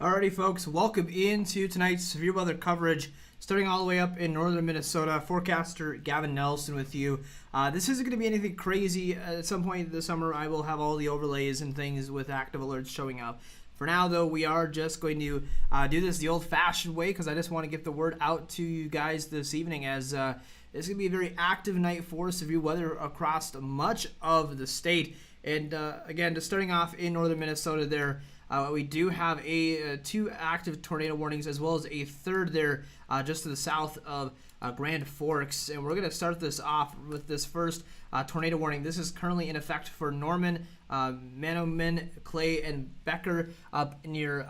Alrighty, folks, welcome into tonight's severe weather coverage. Starting all the way up in northern Minnesota, forecaster Gavin Nelson with you. This isn't going to be anything crazy. At some point this summer, I will have all the overlays and things with active alerts showing up. For now, though, we are just going to do this the old-fashioned way because I just want to get the word out to you guys this evening as it's going to be a very active night for severe weather across much of the state. And again, just starting off in northern Minnesota there, we do have two active tornado warnings as well as a third there just to the south of Grand Forks. And we're going to start this off with this first tornado warning. This is currently in effect for Norman, Mahnomen, Clay, and Becker up near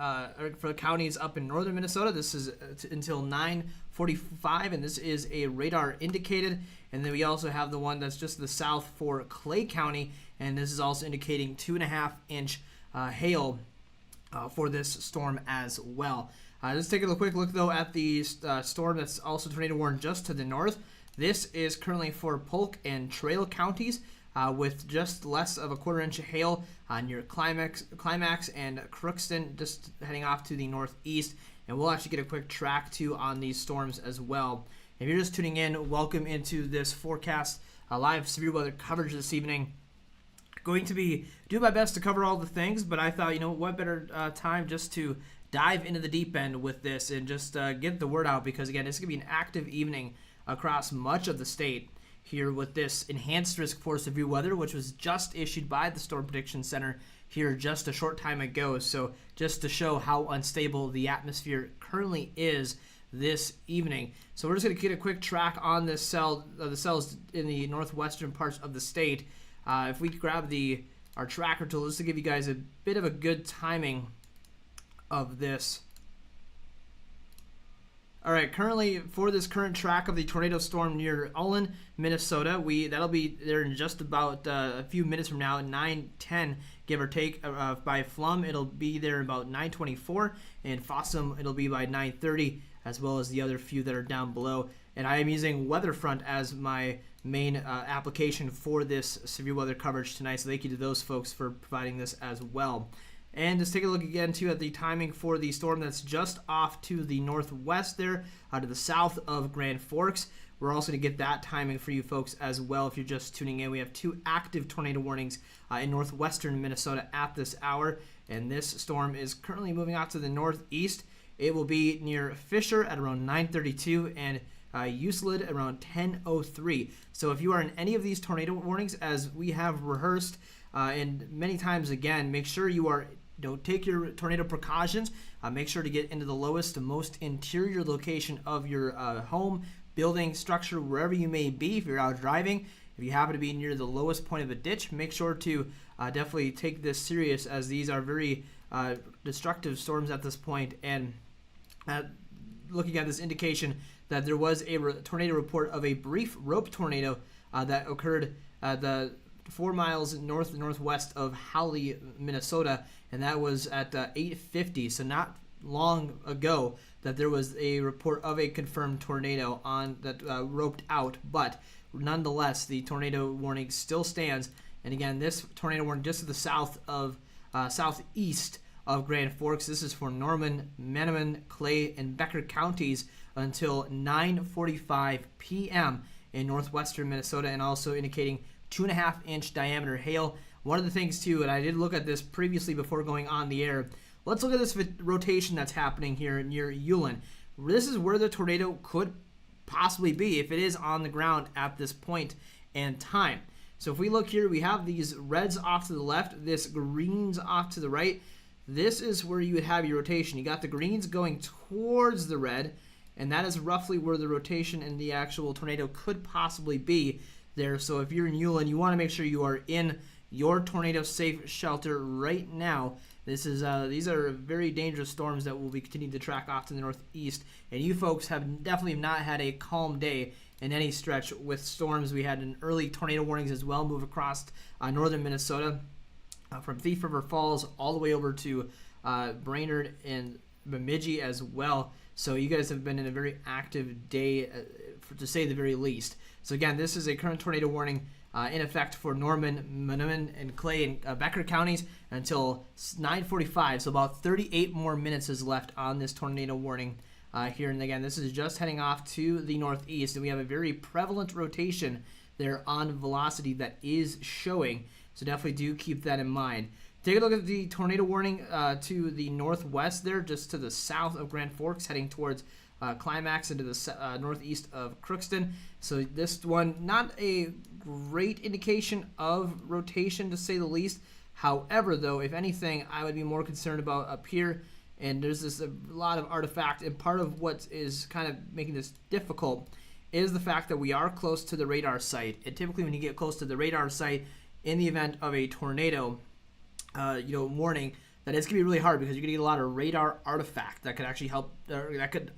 for the counties up in northern Minnesota. This is until 9:45, and this is a radar indicated. And then we also have the one that's just to the south for Clay County, and this is also indicating 2.5-inch hail for this storm as well. Let's take a quick look though at the storm that's also tornado warned just to the north. This is currently for Polk and Trail counties with just less of a 1/4 inch of hail near Climax and Crookston, just heading off to the northeast. And we'll actually get a quick track too on these storms as well. If you're just tuning in, welcome into this forecast live severe weather coverage this evening. Going to be do my best to cover all the things, but I thought, what better time just to dive into the deep end with this and just get the word out, because again, it's going to be an active evening across much of the state here with this enhanced risk for severe weather, which was just issued by the Storm Prediction Center here just a short time ago. So just to show how unstable the atmosphere currently is this evening. So we're just going to get a quick track on this the cells in the northwestern parts of the state. If we grab our tracker tool, just to give you guys a bit of a good timing of this. All right, currently for this current track of the tornado storm near Ullin, Minnesota, that'll be there in just about a few minutes from now, 9:10, give or take. By Flum, it'll be there about 9:24, and Fossum, it'll be by 9:30, as well as the other few that are down below. And I am using Weatherfront as my main application for this severe weather coverage tonight, so thank you to those folks for providing this as well. And just take a look again too at the timing for the storm that's just off to the northwest there, to the south of Grand Forks. We're also going to get that timing for you folks as well if you're just tuning in. We have two active tornado warnings in northwestern Minnesota at this hour, and this storm is currently moving off to the northeast. It will be near Fisher at around 9:32 and Euclid around 10:03. So if you are in any of these tornado warnings, as we have rehearsed and many times again, make sure you are take your tornado precautions. Make sure to get into the lowest, most interior location of your home, building, structure, wherever you may be. If you're out driving, if you happen to be near the lowest point of a ditch, make sure to definitely take this serious, as these are very destructive storms at this point. And looking at this indication that there was a tornado report of a brief rope tornado that occurred the 4 miles northwest of Howley, Minnesota, and that was at 8:50. So not long ago that there was a report of a confirmed tornado that roped out, but nonetheless the tornado warning still stands. And again, this tornado warning just to the south of southeast of Grand Forks. This is for Norman, Mahnomen, Clay, and Becker counties until 9:45 p.m. in northwestern Minnesota, and also indicating 2.5-inch diameter hail. One of the things too, and I did look at this previously before going on the air, let's look at this rotation that's happening here near Ullin. This is where the tornado could possibly be if it is on the ground at this point in time. So if we look here, we have these reds off to the left, this greens off to the right. This is where you would have your rotation. You got the greens going towards the red, and that is roughly where the rotation in the actual tornado could possibly be there. So if you're in Ullin, you want to make sure you are in your tornado safe shelter right now. These are very dangerous storms that will be continuing to track off to the northeast, and you folks have definitely not had a calm day in any stretch with storms. We had an early tornado warnings as well move across northern Minnesota from Thief River Falls all the way over to Brainerd and Bemidji as well. So you guys have been in a very active day, to say the very least. So again, this is a current tornado warning in effect for Norman, Miniman, and Clay and Becker counties until 9:45. So about 38 more minutes is left on this tornado warning here. And again, this is just heading off to the northeast, and we have a very prevalent rotation there on velocity that is showing. So definitely do keep that in mind. Take a look at the tornado warning to the northwest there, just to the south of Grand Forks, heading towards Climax into the northeast of Crookston. So this one, not a great indication of rotation to say the least. However, though, if anything, I would be more concerned about up here. And there's a lot of artifact, and part of what is kind of making this difficult is the fact that we are close to the radar site. And typically when you get close to the radar site in the event of a tornado, warning, that it's gonna be really hard because you're gonna get a lot of radar artifact that could actually help, that could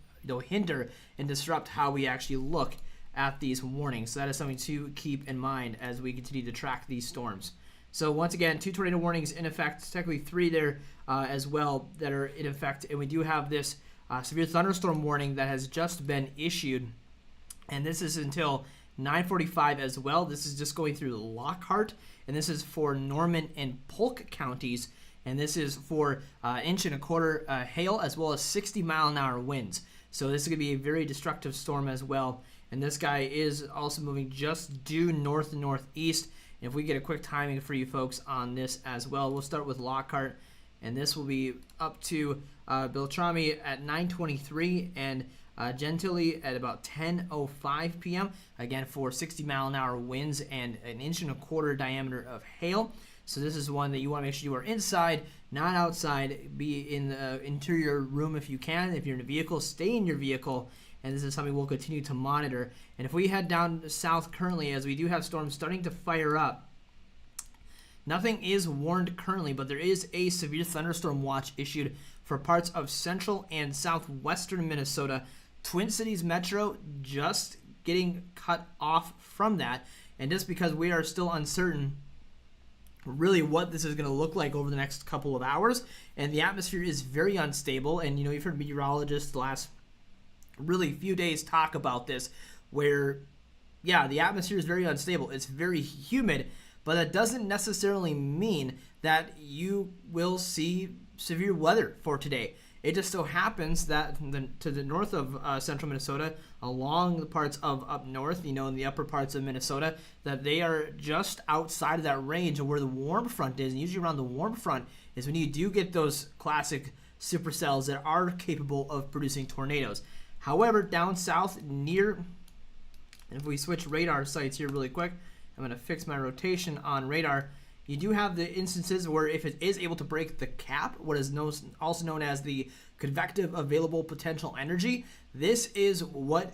hinder and disrupt how we actually look at these warnings. So that is something to keep in mind as we continue to track these storms. So once again, 2 tornado warnings in effect, technically 3 there as well that are in effect, and we do have this severe thunderstorm warning that has just been issued, and this is until 9:45 as well. This is just going through Lockhart, and this is for Norman and Polk counties, and this is for 1.25 inch hail as well as 60-mile-an-hour winds. So this is going to be a very destructive storm as well, and this guy is also moving just due north and northeast. And if we get a quick timing for you folks on this as well, we'll start with Lockhart, and this will be up to Beltrami at 9:23 and Gentilly at about 10:05 p.m. Again for 60-mile-an-hour winds and 1.25 inch diameter of hail. So this is one that you want to make sure you are inside, not outside. Be in the interior room if you can. If you're in a vehicle, stay in your vehicle. And this is something we'll continue to monitor. And if we head down south currently, as we do have storms starting to fire up, nothing is warned currently, but there is a severe thunderstorm watch issued for parts of central and southwestern Minnesota. Twin Cities Metro just getting cut off from that. And just because we are still uncertain really what this is going to look like over the next couple of hours, and the atmosphere is very unstable, and you've heard meteorologists the last really few days talk about this, where the atmosphere is very unstable, it's very humid, but that doesn't necessarily mean that you will see severe weather for today. It just so happens that to the north of central Minnesota, along the parts of up north, in the upper parts of Minnesota, that they are just outside of that range of where the warm front is. And usually around the warm front is when you do get those classic supercells that are capable of producing tornadoes. However, down south if we switch radar sites here really quick, I'm going to fix my rotation on radar. You do have the instances where if it is able to break the cap, what is also known as the convective available potential energy, this is what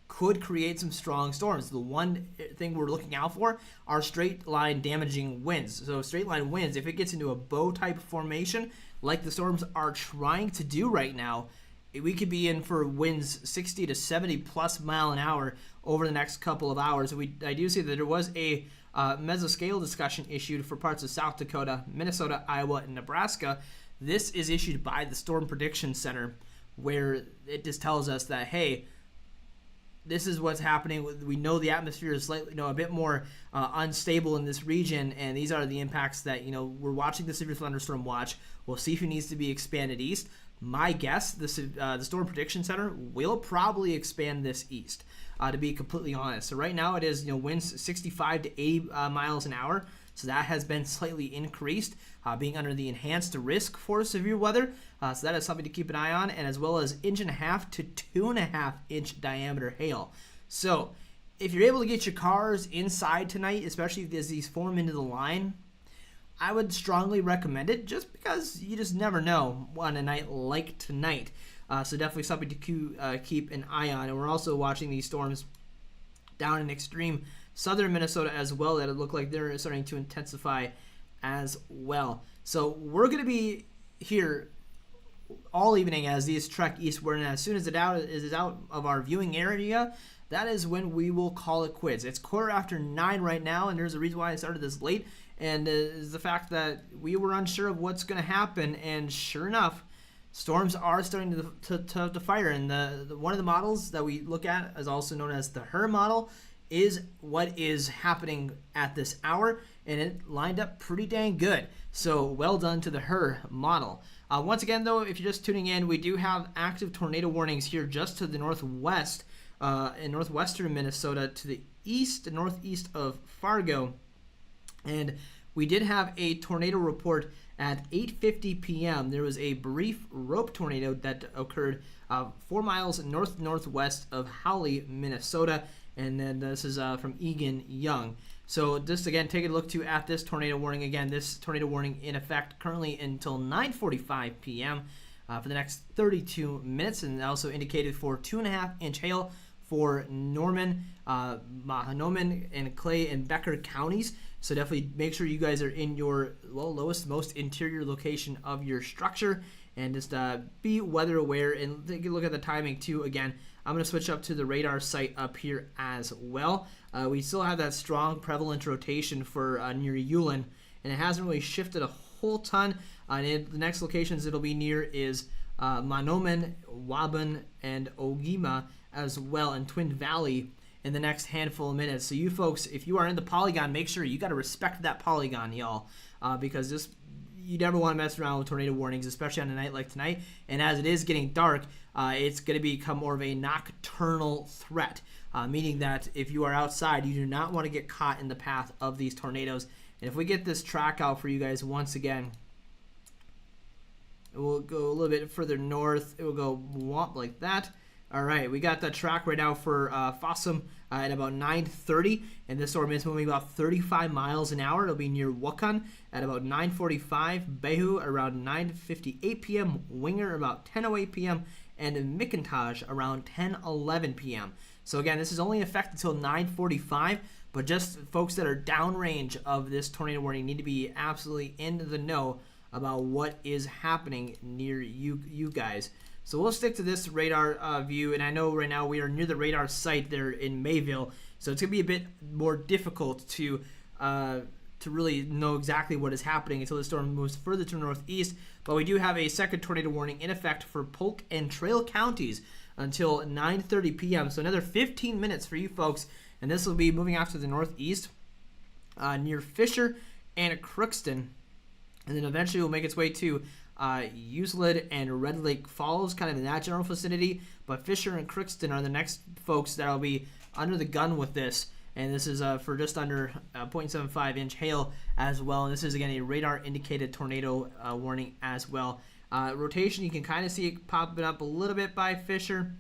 could create some strong storms. The one thing we're looking out for are straight line damaging winds. So straight line winds, if it gets into a bow type formation, like the storms are trying to do right now, we could be in for winds 60 to 70 plus mile an hour over the next couple of hours. I do see that there was a mesoscale discussion issued for parts of South Dakota, Minnesota, Iowa, and Nebraska. This is issued by the Storm Prediction Center, where it just tells us that, hey, this is what's happening. We know the atmosphere is slightly, a bit more unstable in this region, and these are the impacts that, we're watching the severe thunderstorm watch. We'll see if it needs to be expanded east. My guess, the Storm Prediction Center will probably expand this east, to be completely honest. So right now it is, winds 65 to 80 miles an hour. So that has been slightly increased, being under the enhanced risk for severe weather. So that is something to keep an eye on, and as well as 1.5 to 2.5 inch diameter hail. So if you're able to get your cars inside tonight, especially if these form into the line, I would strongly recommend it, just because you just never know on a night like tonight. So definitely something to keep an eye on. And we're also watching these storms down in extreme southern Minnesota as well, that it look like they're starting to intensify as well. So we're going to be here all evening as these trek eastward, and as soon as it is out of our viewing area, that is when we will call it quits. It's 9:15 right now, and there's a reason why I started this late, and is the fact that we were unsure of what's going to happen, and sure enough, storms are starting to fire. And one of the models that we look at is also known as the HRRR model. is what is happening at this hour, and it lined up pretty dang good. So well done to the HRRR model. Once again, though, if you're just tuning in, we do have active tornado warnings here just to the northwest, in northwestern Minnesota, to the east and northeast of Fargo. And we did have a tornado report at 8:50 p.m. There was a brief rope tornado that occurred 4 miles northwest of Howley, Minnesota. And then this is from Egan Young. So just again, take a look at this tornado warning. Again, this tornado warning in effect currently until 9:45 p.m. For the next 32 minutes, and also indicated for 2.5-inch hail for Norman, Mahanomen, and Clay and Becker counties. So definitely make sure you guys are in your lowest, most interior location of your structure, and just be weather aware and take a look at the timing too. Again, I'm going to switch up to the radar site up here as well. We still have that strong prevalent rotation for near Ulen, and it hasn't really shifted a whole ton. And the next locations it'll be near is Mahnomen, Waban, and Ogima as well, in Twin Valley in the next handful of minutes. So you folks, if you are in the polygon, make sure you got to respect that polygon, y'all, because you never want to mess around with tornado warnings, especially on a night like tonight. And as it is getting dark, it's going to become more of a nocturnal threat, meaning that if you are outside, you do not want to get caught in the path of these tornadoes. And if we get this track out for you guys once again, it will go a little bit further north. It will go womp like that. All right, we got the track right now for Fossum at about 9:30, and this storm is moving about 35 miles an hour. It'll be near Wakan at about 9:45, Behu around 9:58 p.m., Winger about 10:08 p.m., and McIntosh around 10:11 p.m. So again, this is only in effect until 9:45, but just folks that are downrange of this tornado warning need to be absolutely in the know about what is happening near you guys. So we'll stick to this radar view, and I know right now we are near the radar site there in Mayville, so it's going to be a bit more difficult to really know exactly what is happening until the storm moves further to the northeast. But we do have a second tornado warning in effect for Polk and Trail counties until 9:30 p.m. So another 15 minutes for you folks, and this will be moving out to the northeast near Fisher and Crookston, and then eventually will make its way to Euclid and Red Lake Falls, kind of in that general vicinity. But Fisher and Crookston are the next folks that will be under the gun with this. And this is for just under 0.75-inch hail as well. And this is, again, a radar-indicated tornado warning as well. Rotation, you can kind of see it popping up a little bit by Fisher.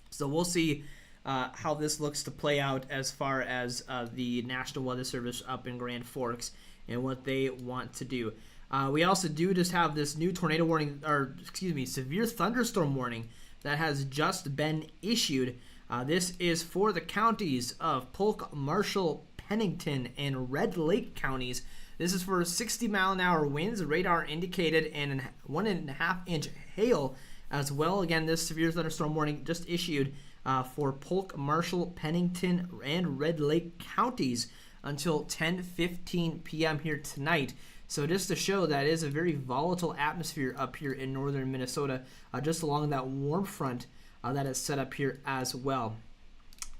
So we'll see how this looks to play out as far as the National Weather Service up in Grand Forks and what they want to do. We also do just have this new tornado warning, or severe thunderstorm warning that has just been issued. This is for the counties of Polk, Marshall, Pennington, and Red Lake counties. This is for 60-mile-an-hour winds, radar indicated, and 1.5-inch hail as well. Again, this severe thunderstorm warning just issued for Polk, Marshall, Pennington, and Red Lake counties until 10:15 p.m. here tonight. So just to show that it is a very volatile atmosphere up here in northern Minnesota, just along that warm front that is set up here as well.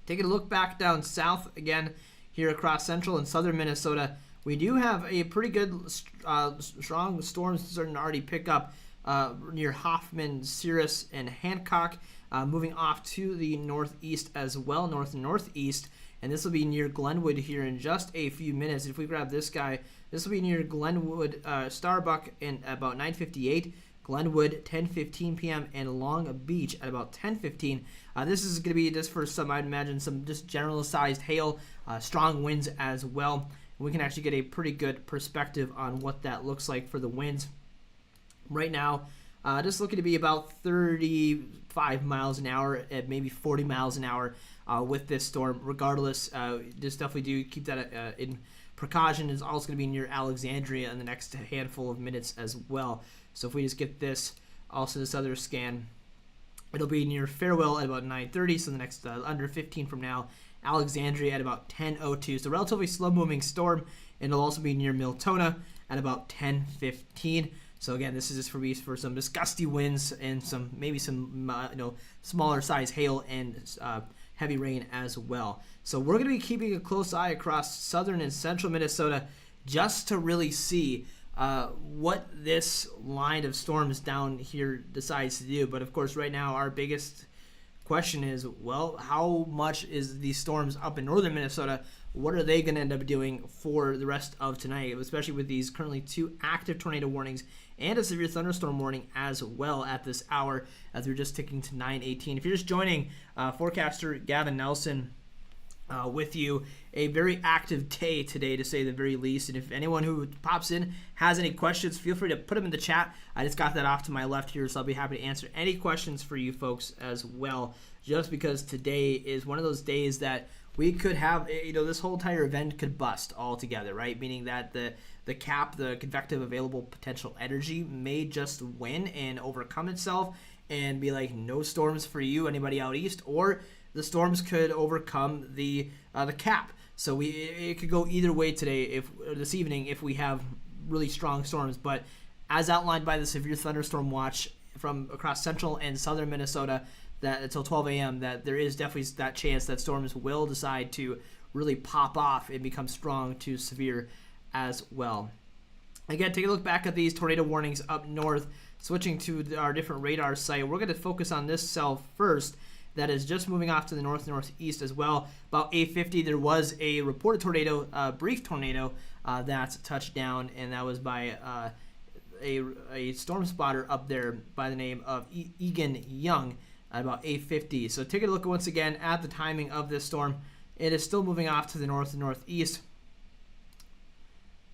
Taking a look back down south again here across central and southern Minnesota, we do have a pretty good strong storms starting to already pick up near Hoffman, Cirrus, and Hancock, moving off to the northeast as well, north and northeast. And this will be near Glenwood here in just a few minutes. If we grab this guy, this will be near Glenwood, Starbuck in about 9:58, Glenwood 10:15 p.m., and Long Beach at about 10:15. This is going to be just for some, I'd imagine, some just general-sized hail, strong winds as well. We can actually get a pretty good perspective on what that looks like for the winds. Right now, just looking to be about 35 miles an hour at maybe 40 miles an hour with this storm. Regardless, just definitely do keep that in precaution. Is also going to be near Alexandria in the next handful of minutes as well. So if we just get this, also this other scan, it'll be near Farewell at about 9:30. So the next under 15 from now, Alexandria at about 10:02. So relatively slow-moving storm, and it'll also be near Miltona at about 10:15. So again, this is just for some just gusty winds and maybe some smaller size hail and heavy rain as well. So we're going to be keeping a close eye across southern and central Minnesota just to really see what this line of storms down here decides to do. But of course, right now, our biggest question is, well, how much is these storms up in northern Minnesota? What are they going to end up doing for the rest of tonight, especially with these currently 2 active tornado warnings and a severe thunderstorm warning as well at this hour, as we're just ticking to 9:18. If you're just joining, forecaster Gavin Nelson with you. A very active day today, to say the very least. And if anyone who pops in has any questions, feel free to put them in the chat. I just got that off to my left here, so I'll be happy to answer any questions for you folks as well, just because today is one of those days that we could have, this whole entire event could bust altogether, right? Meaning that the cap, the convective available potential energy, may just win and overcome itself and be like, no storms for you, anybody out east, or the storms could overcome the cap. So it could go either way today, this evening, if we have really strong storms. But as outlined by the severe thunderstorm watch from across central and southern Minnesota, that until 12 a.m., that there is definitely that chance that storms will decide to really pop off and become strong to severe as well. Again, take a look back at these tornado warnings up north. Switching to our different radar site, we're going to focus on this cell first. That is just moving off to the northeast as well. About 8:50, there was a reported tornado, brief tornado that touched down, and that was by a storm spotter up there by the name of Egan Young at about 8:50. So take a look once again at the timing of this storm. It is still moving off to the north and northeast.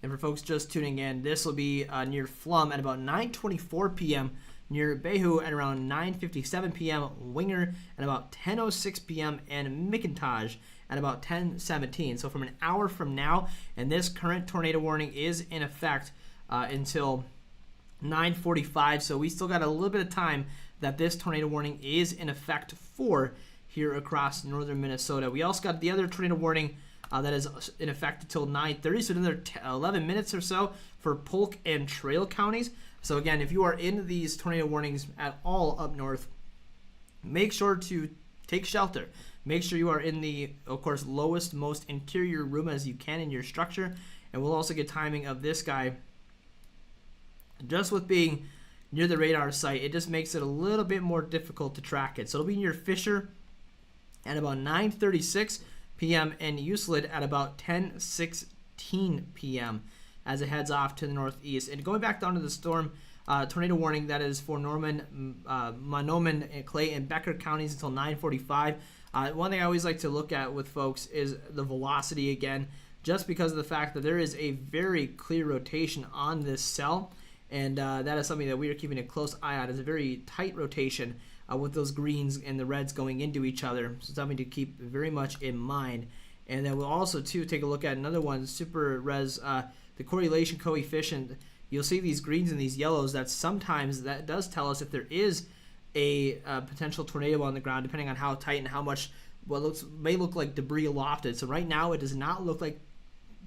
And for folks just tuning in, this will be near Flum at about 9:24 p.m., near Behu at around 9:57 p.m., Winger at about 10:06 p.m., and McIntosh at about 10:17. So from an hour from now, and this current tornado warning is in effect until 9:45. So we still got a little bit of time that this tornado warning is in effect for here across northern Minnesota. We also got the other tornado warning that is in effect until 9:30, so another 11 minutes or so for Polk and Trail counties. So again, if you are in these tornado warnings at all up north, make sure to take shelter. Make sure you are in the, of course, lowest, most interior room as you can in your structure. And we'll also get timing of this guy. Just with being near the radar site, it just makes it a little bit more difficult to track it. So it'll be near Fisher at about 9:36 p.m. and Euclid at about 10:16 p.m. as it heads off to the northeast. And going back down to the storm tornado warning, that is for Norman, Mahnomen, Clay, and Becker counties until 9:45. One thing I always like to look at with folks is the velocity again, just because of the fact that there is a very clear rotation on this cell. And that is something that we are keeping a close eye on. It's a very tight rotation with those greens and the reds going into each other. So something to keep very much in mind. And then we'll also, too, take a look at another one, super res, the correlation coefficient. You'll see these greens and these yellows. That sometimes that does tell us if there is a potential tornado on the ground, depending on how tight and how much what may look like debris lofted. So right now it does not look like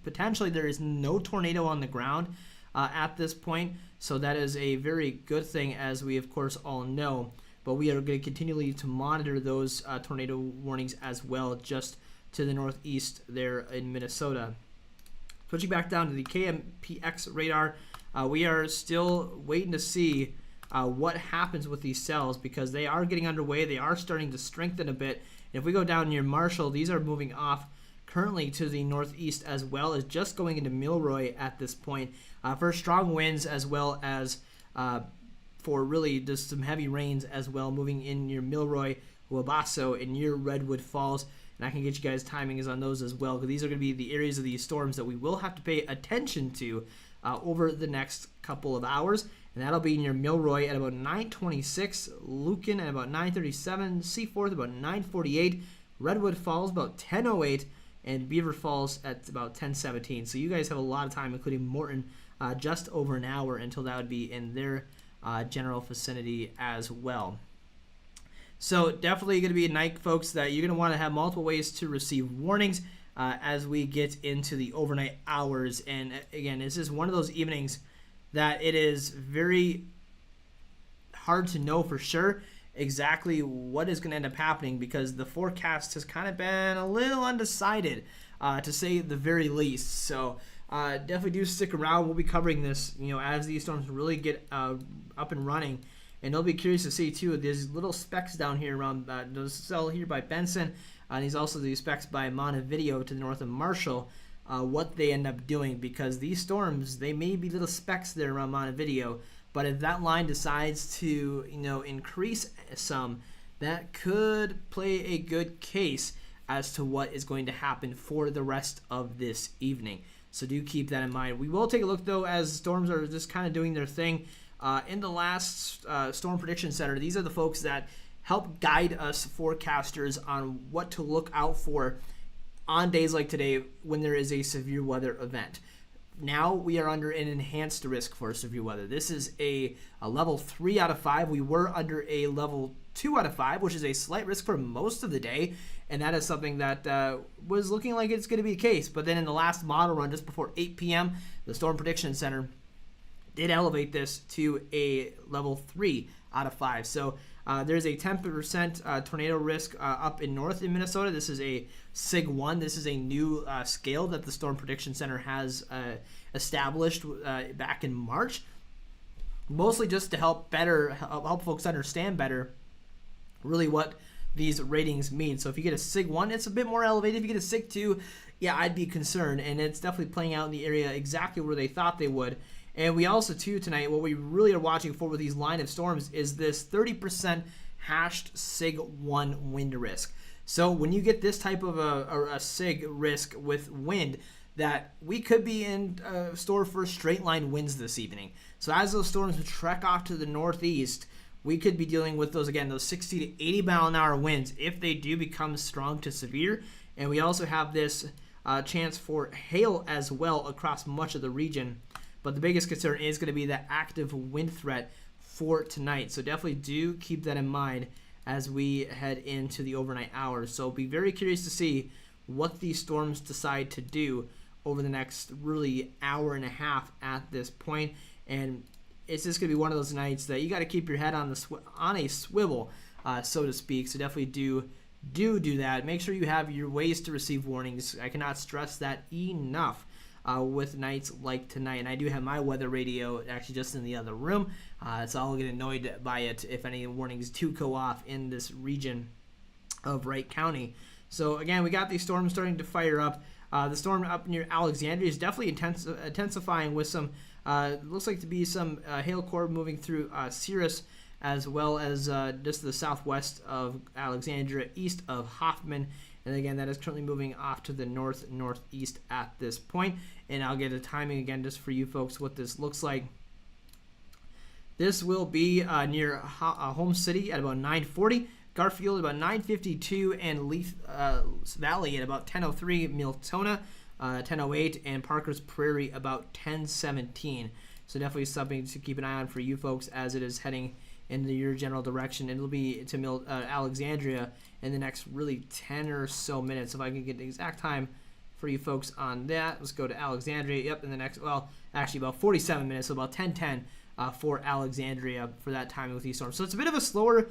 potentially there is no tornado on the ground at this point. So that is a very good thing, as we of course all know. But we are going to continually to monitor those tornado warnings as well, just to the northeast there in Minnesota. Switching back down to the KMPX radar, we are still waiting to see what happens with these cells, because they are getting underway. They are starting to strengthen a bit. And if we go down near Marshall, these are moving off currently to the northeast, as well as just going into Milroy at this point for strong winds, as well as for really just some heavy rains as well, moving in near Milroy, Wabasso, and near Redwood Falls. And I can get you guys timings on those as well, because these are going to be the areas of these storms that we will have to pay attention to over the next couple of hours. And that'll be near Milroy at about 9:26, Lucan at about 9:37, Seaforth about 9:48, Redwood Falls about 10:08, and Beaver Falls at about 10:17. So you guys have a lot of time, including Morton, just over an hour until that would be in their general vicinity as well. So definitely going to be a night, folks, that you're going to want to have multiple ways to receive warnings as we get into the overnight hours. And again, this is one of those evenings that it is very hard to know for sure exactly what is going to end up happening, because the forecast has kind of been a little undecided, to say the very least. So definitely do stick around. We'll be covering this, as these storms really get up and running. And they'll be curious to see, too, there's little specks down here around those cell here by Benson. And these also these specks by Montevideo to the north of Marshall, what they end up doing. Because these storms, they may be little specks there around Montevideo. But if that line decides to, increase some, that could play a good case as to what is going to happen for the rest of this evening. So do keep that in mind. We will take a look, though, as storms are just kind of doing their thing. In the last Storm Prediction Center, these are the folks that help guide us forecasters on what to look out for on days like today when there is a severe weather event. Now we are under an enhanced risk for severe weather. This is a level 3 out of 5. We were under a level 2 out of 5, which is a slight risk for most of the day. And that is something that was looking like it's going to be the case. But then in the last model run, just before 8 p.m., the Storm Prediction Center did elevate this to a level 3 out of 5. So there's a 10% tornado risk up in north in Minnesota. This is a SIG 1. This is a new scale that the Storm Prediction Center has established back in March, mostly just to help folks understand better really what these ratings mean. So if you get a SIG 1, it's a bit more elevated. If you get a SIG 2, yeah, I'd be concerned. And it's definitely playing out in the area exactly where they thought they would. And we also, too, tonight, what we really are watching for with these line of storms is this 30% hashed SIG 1 wind risk. So when you get this type of a SIG risk with wind, that we could be in store for straight line winds this evening. So as those storms trek off to the northeast, we could be dealing with those 60 to 80 mile an hour winds if they do become strong to severe. And we also have this chance for hail as well across much of the region. But the biggest concern is going to be that active wind threat for tonight. So definitely do keep that in mind as we head into the overnight hours. So be very curious to see what these storms decide to do over the next really hour and a half at this point. And it's just going to be one of those nights that you got to keep your head on a swivel, so to speak. So definitely do that. Make sure you have your ways to receive warnings. I cannot stress that enough. With nights like tonight. And I do have my weather radio actually just in the other room, so I'll get annoyed by it if any warnings do go off in this region of Wright County. So again, we got these storms starting to fire up. The storm up near Alexandria is definitely intensifying with some, looks like to be some hail core moving through Cirrus, as well as just the southwest of Alexandria, east of Hoffman. And again, that is currently moving off to the northeast at this point. And I'll get a timing again just for you folks what this looks like. This will be near Home City at about 9:40, Garfield at about 9:52, and Leaf Valley at about 10:03, Miltona 10:08, and Parker's Prairie about 10:17. So definitely something to keep an eye on for you folks as it is heading in your general direction. It'll be to Alexandria in the next really 10 or so minutes. If I can get the exact time for you folks on that. Let's go to Alexandria. Yep, in the next, actually about 47 minutes, so about 10:10 for Alexandria for that timing with these storms. So it's a bit of a slower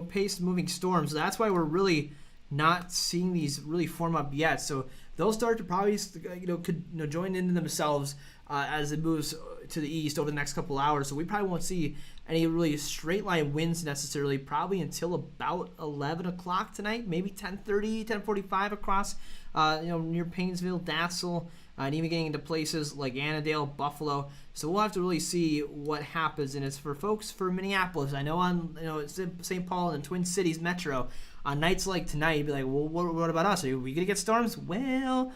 paced moving storm. So that's why we're really not seeing these really form up yet. So they'll start to probably could join in themselves as it moves to the east over the next couple hours. So we probably won't see any really straight line winds necessarily probably until about 11 o'clock tonight, maybe 10:30, 10:45 across near Painesville, Dassel, and even getting into places like Annandale, Buffalo. So we'll have to really see what happens. And it's for folks for Minneapolis. I know on St. Paul and Twin Cities Metro, on nights like tonight, you'd be like, well, what about us? Are we going to get storms? Well,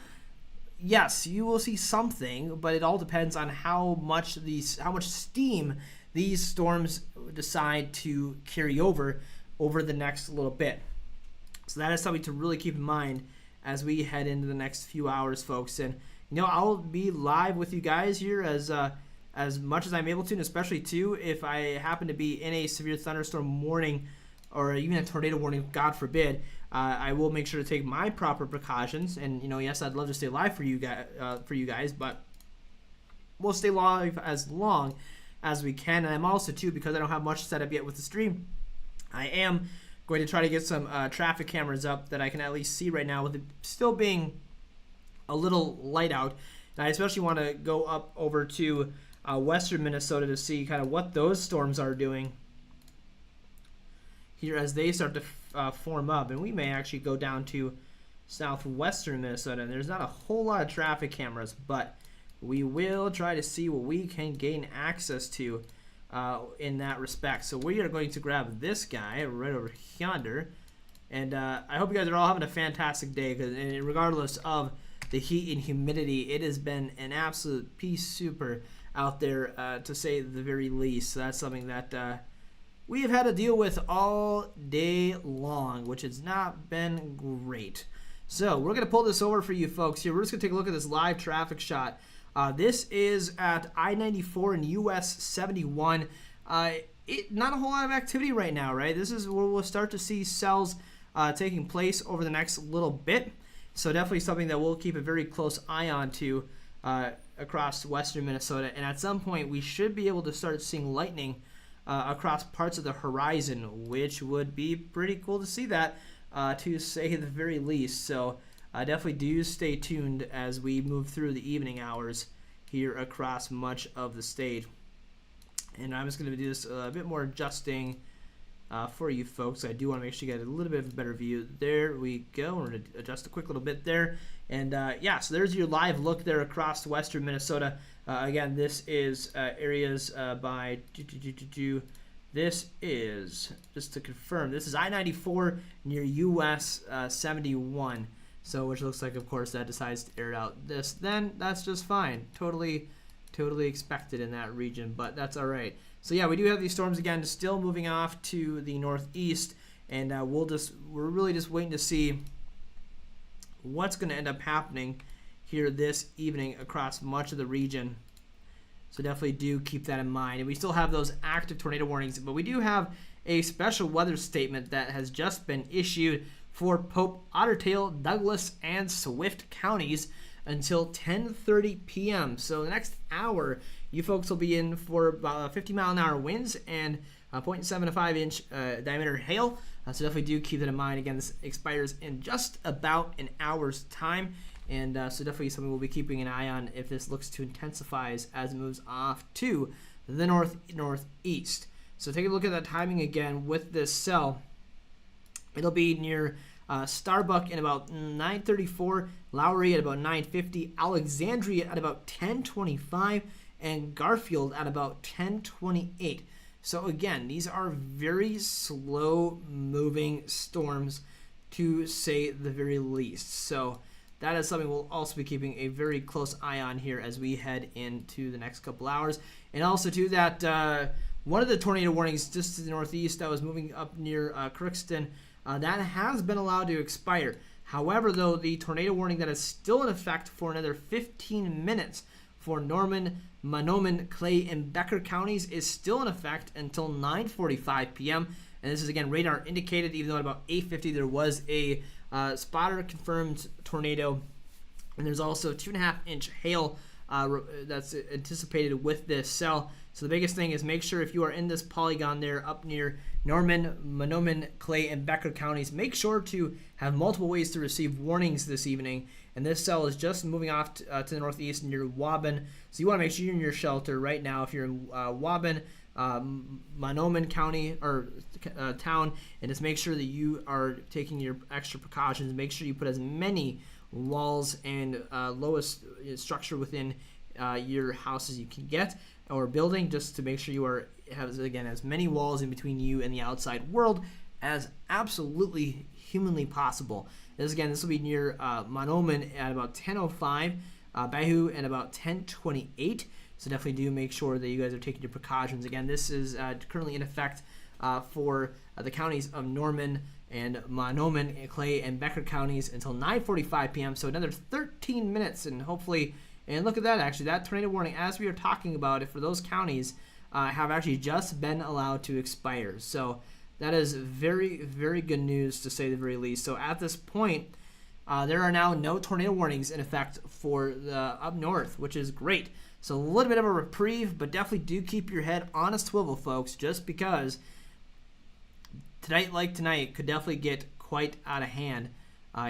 yes, you will see something, but it all depends on how much steam these storms decide to carry over the next little bit. So that is something to really keep in mind as we head into the next few hours, folks. And I'll be live with you guys here as much as I'm able to, and especially too if I happen to be in a severe thunderstorm warning or even a tornado warning, God forbid. I will make sure to take my proper precautions. And yes, I'd love to stay live for you guys, but we'll stay live as long as we can. And I'm also too, because I don't have much set up yet with the stream, I am going to try to get some traffic cameras up that I can at least see right now, with it still being a little light out. And I especially want to go up over to western Minnesota to see kind of what those storms are doing here as they start to form up. And we may actually go down to southwestern Minnesota, and there's not a whole lot of traffic cameras, but we will try to see what we can gain access to in that respect. So we are going to grab this guy right over yonder, and I hope you guys are all having a fantastic day, because regardless of the heat and humidity, it has been an absolute peace super out there, to say the very least. So that's something that we have had to deal with all day long, which has not been great. So we're going to pull this over for you folks here. We're just going to take a look at this live traffic shot. This is at I-94 and US 71. Not a whole lot of activity right now, right? This is where we'll start to see cells taking place over the next little bit. So definitely something that we'll keep a very close eye on to across western Minnesota. And at some point, we should be able to start seeing lightning across parts of the horizon, which would be pretty cool to see that, to say the very least. So definitely do stay tuned as we move through the evening hours here across much of the state. And I'm just going to do this a bit more adjusting for you folks. I do want to make sure you get a little bit of a better view. There we go. We're going to adjust a quick little bit there. And yeah, so there's your live look there across western Minnesota. Again, this is areas by... This is, just to confirm, this is I-94 near US 71. So, which looks like, of course, that decides to air out this. Then that's just fine. Totally expected in that region, but that's all right. So yeah, we do have these storms again, still moving off to the northeast, and we're really just waiting to see what's going to end up happening here this evening across much of the region. So definitely do keep that in mind. And we still have those active tornado warnings, but we do have a special weather statement that has just been issued for Pope, Otter Tail, Douglas, and Swift counties until 10:30 p.m. So the next hour, you folks will be in for about 50-mile-an-hour winds and 0.7 to 5-inch diameter hail. So definitely do keep that in mind. Again, this expires in just about an hour's time. And so definitely something we'll be keeping an eye on if this looks to intensify as it moves off to the northeast. So take a look at that timing again with this cell. It'll be near Starbuck in about 9:34, Lowry at about 9:50, Alexandria at about 10:25, and Garfield at about 10:28. So again, these are very slow-moving storms, to say the very least. So that is something we'll also be keeping a very close eye on here as we head into the next couple hours. And also to that, one of the tornado warnings just to the northeast that was moving up near Crookston, that has been allowed to expire. However, though, the tornado warning that is still in effect for another 15 minutes for Norman, Mahnomen, Clay, and Becker counties is still in effect until 9:45 p.m. And this is, again, radar indicated, even though at about 8:50 there was a spotter-confirmed tornado. And there's also 2.5-inch hail that's anticipated with this cell. So the biggest thing is make sure if you are in this polygon there up near Norman, Mahnomen, Clay, and Becker counties, make sure to have multiple ways to receive warnings this evening. And this cell is just moving off to the northeast near Waban. So you want to make sure you're in your shelter right now if you're in Waban, Mahnomen County or town, and just make sure that you are taking your extra precautions. Make sure you put as many walls and lowest structure within your house as you can get, or building, just to make sure you have again as many walls in between you and the outside world as absolutely humanly possible. This will be near Mahnomen at about 10:05, Bahu at about 10:28. So definitely do make sure that you guys are taking your precautions. Again, this is currently in effect for the counties of Norman and Mahnomen, Clay, and Becker counties until 9:45 p.m. So another 13 minutes, and hopefully, and look at that, actually, that tornado warning, as we are talking about it for those counties, have actually just been allowed to expire. So that is very, very good news, to say the very least. So at this point, there are now no tornado warnings in effect for the up north, which is great. So a little bit of a reprieve, but definitely do keep your head on a swivel, folks, just because tonight, like tonight, could definitely get quite out of hand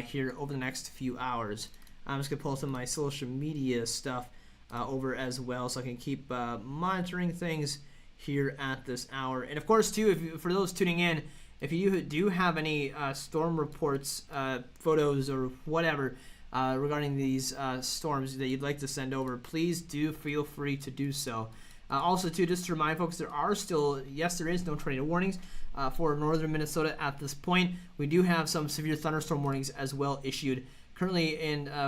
here over the next few hours. I'm just going to pull some of my social media stuff over as well so I can keep monitoring things here at this hour. And of course, too, for those tuning in, if you do have any storm reports, photos, or whatever regarding these storms that you'd like to send over, please do feel free to do so. Also, too, just to remind folks, there is no tornado warnings for northern Minnesota at this point. We do have some severe thunderstorm warnings as well issued currently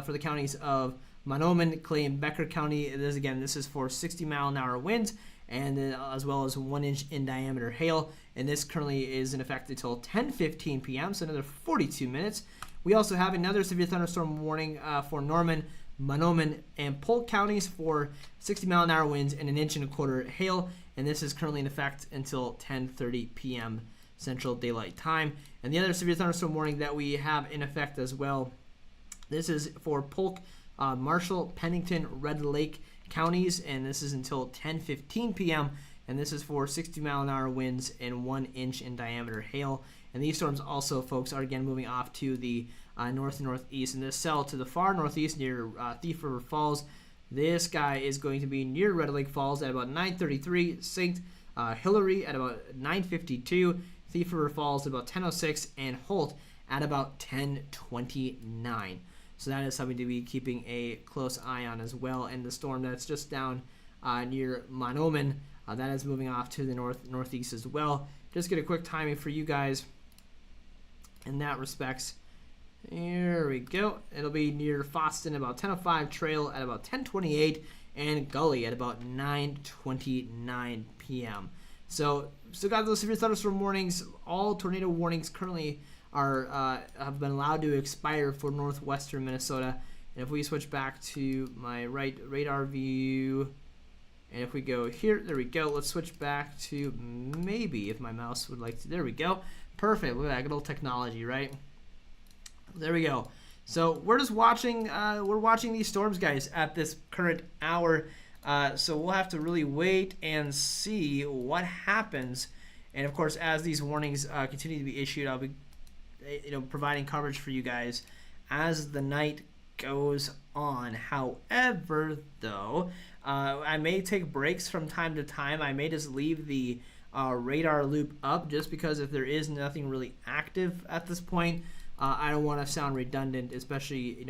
for the counties of Mahnomen, Clay, and Becker County. This is for 60-mile-an-hour winds, and as well as 1-inch in diameter hail. And this currently is in effect until 10:15 p.m., so another 42 minutes. We also have another severe thunderstorm warning for Norman, Mahnomen, and Polk counties for 60-mile-an-hour winds and 1.25 inch hail. And this is currently in effect until 10:30 p.m. Central Daylight Time. And the other severe thunderstorm warning that we have in effect as well, this is for Polk, Marshall, Pennington, Red Lake counties, and this is until 10:15 p.m. And this is for 60-mile-an-hour winds and 1 inch in diameter hail. And these storms also, folks, are again moving off to the north and northeast. And this cell to the far northeast near Thief River Falls. This guy is going to be near Red Lake Falls at about 9:33, St. Hilary at about 9:52, Thief River Falls at about 10:06, and Holt at about 10:29. So that is something to be keeping a close eye on as well. And the storm that's just down near Mahnomen, that is moving off to the northeast as well. Just get a quick timing for you guys in that respects. Here we go. It'll be near Foston at about 10:05, Trail at about 10:28, and Gully at about 9:29 p.m. So got those severe thunderstorm warnings. All tornado warnings currently have been allowed to expire for northwestern Minnesota. And if we switch back to my right radar view, and if we go here, there we go. Let's switch back to maybe if my mouse would like to. There we go. Perfect. Look at that good old technology, right? There we go. So we're just watching. We're watching these storms, guys, at this current hour. So we'll have to really wait and see what happens. And of course, as these warnings continue to be issued, I'll be, providing coverage for you guys as the night goes on. However, though, I may take breaks from time to time. I may just leave the radar loop up just because if there is nothing really active at this point, I don't want to sound redundant, especially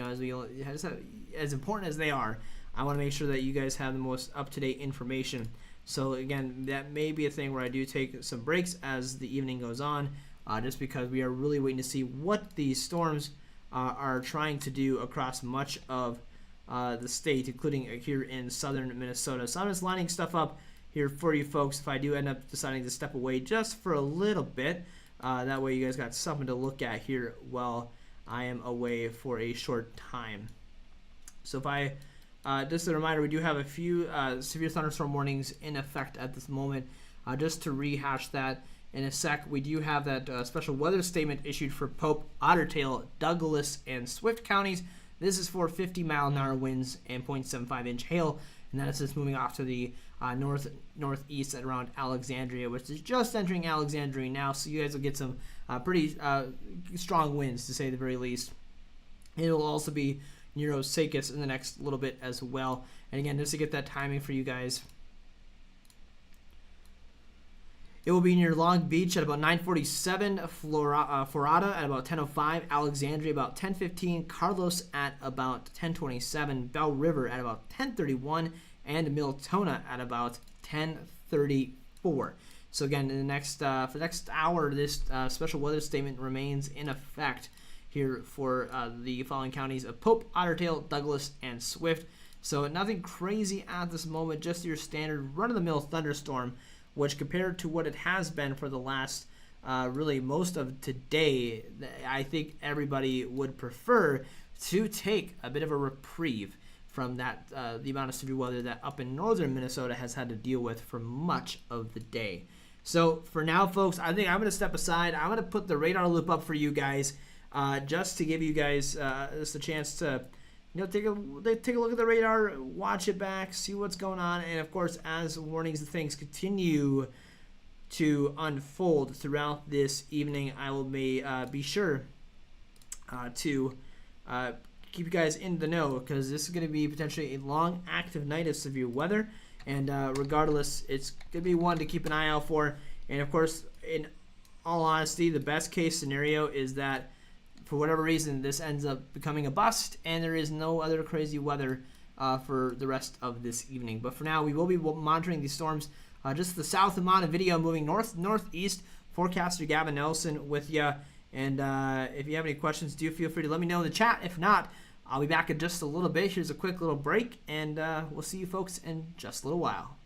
as important as they are. I want to make sure that you guys have the most up-to-date information. So again, that may be a thing where I do take some breaks as the evening goes on, just because we are really waiting to see what these storms are trying to do across much of the state, including here in southern Minnesota. So I'm just lining stuff up here for you folks if I do end up deciding to step away just for a little bit. That way you guys got something to look at here while I am away for a short time. So if I, just a reminder, we do have a few severe thunderstorm warnings in effect at this moment. Just to rehash that in a sec, we do have that special weather statement issued for Pope, Otter Tail, Douglas, and Swift counties. This is for 50-mile-an-hour winds and 0.75-inch hail, and that is just moving off to the northeast at around Alexandria, which is just entering Alexandria now, so you guys will get some pretty strong winds, to say the very least. It will also be near Osakis in the next little bit as well. And again, just to get that timing for you guys, it will be near Long Beach at about 9:47, Florida at about 10:05, Alexandria about 10:15, Carlos at about 10:27, Bell River at about 10:31, and Miltona at about 10:34. So again, in the next for the next hour, this special weather statement remains in effect here for the following counties of Pope, Otter Tail, Douglas, and Swift. So nothing crazy at this moment, just your standard run-of-the-mill thunderstorm, which compared to what it has been for the last really most of today, I think everybody would prefer to take a bit of a reprieve from that the amount of severe weather that up in northern Minnesota has had to deal with for much of the day. So for now, folks, I think I'm going to step aside. I'm going to put the radar loop up for you guys just to give you guys just a chance to take a look at the radar, watch it back, see what's going on, and of course, as warnings and things continue to unfold throughout this evening. I will be sure to keep you guys in the know, because this is going to be potentially a long, active night of severe weather. And regardless, it's going to be one to keep an eye out for. And of course, in all honesty, the best case scenario is that for whatever reason, this ends up becoming a bust, and there is no other crazy weather for the rest of this evening. But for now, we will be monitoring these storms just to the south of Montevideo, moving northeast. Forecaster Gavin Nelson with you. And if you have any questions, do feel free to let me know in the chat. If not, I'll be back in just a little bit. Here's a quick little break, and we'll see you folks in just a little while.